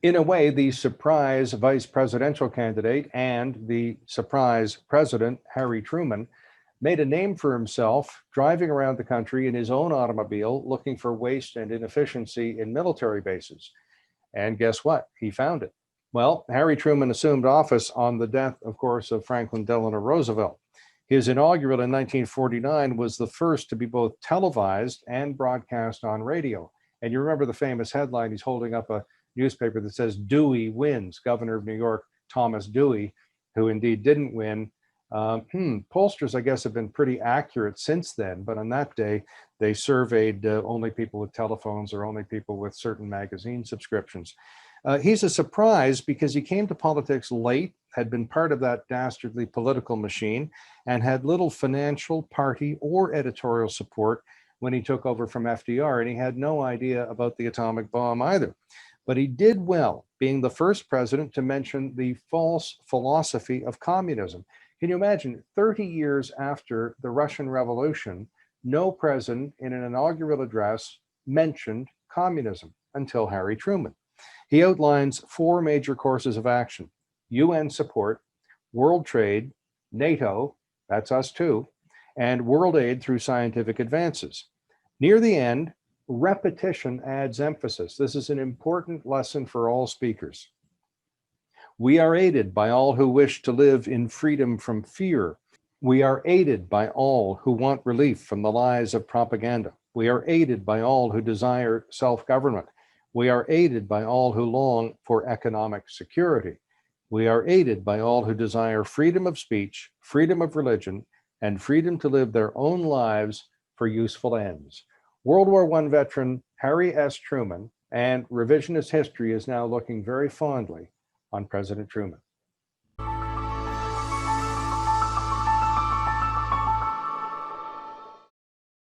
In a way, the surprise vice presidential candidate and the surprise president, Harry Truman, made a name for himself driving around the country in his own automobile looking for waste and inefficiency in military bases. And guess what? He found it. Well, Harry Truman assumed office on the death, of course, of Franklin Delano Roosevelt. His inaugural in 1949 was the first to be both televised and broadcast on radio. And you remember the famous headline, he's holding up a newspaper that says, Dewey wins, Governor of New York, Thomas Dewey, who indeed didn't win. Pollsters, I guess, have been pretty accurate since then, but on that day, they surveyed only people with telephones or only people with certain magazine subscriptions. He's a surprise because he came to politics late, had been part of that dastardly political machine, and had little financial, party, or editorial support when he took over from FDR, and he had no idea about the atomic bomb either. But he did well, being the first president to mention the false philosophy of communism. Can you imagine, 30 years after the Russian Revolution, no president in an inaugural address mentioned communism until Harry Truman. He outlines four major courses of action: UN support, world trade, NATO, that's us too, and world aid through scientific advances. Near the end, repetition adds emphasis. This is an important lesson for all speakers. We are aided by all who wish to live in freedom from fear. We are aided by all who want relief from the lies of propaganda. We are aided by all who desire self-government. We are aided by all who long for economic security. We are aided by all who desire freedom of speech, freedom of religion, and freedom to live their own lives for useful ends. World War I veteran Harry S. Truman, and revisionist history is now looking very fondly on President Truman.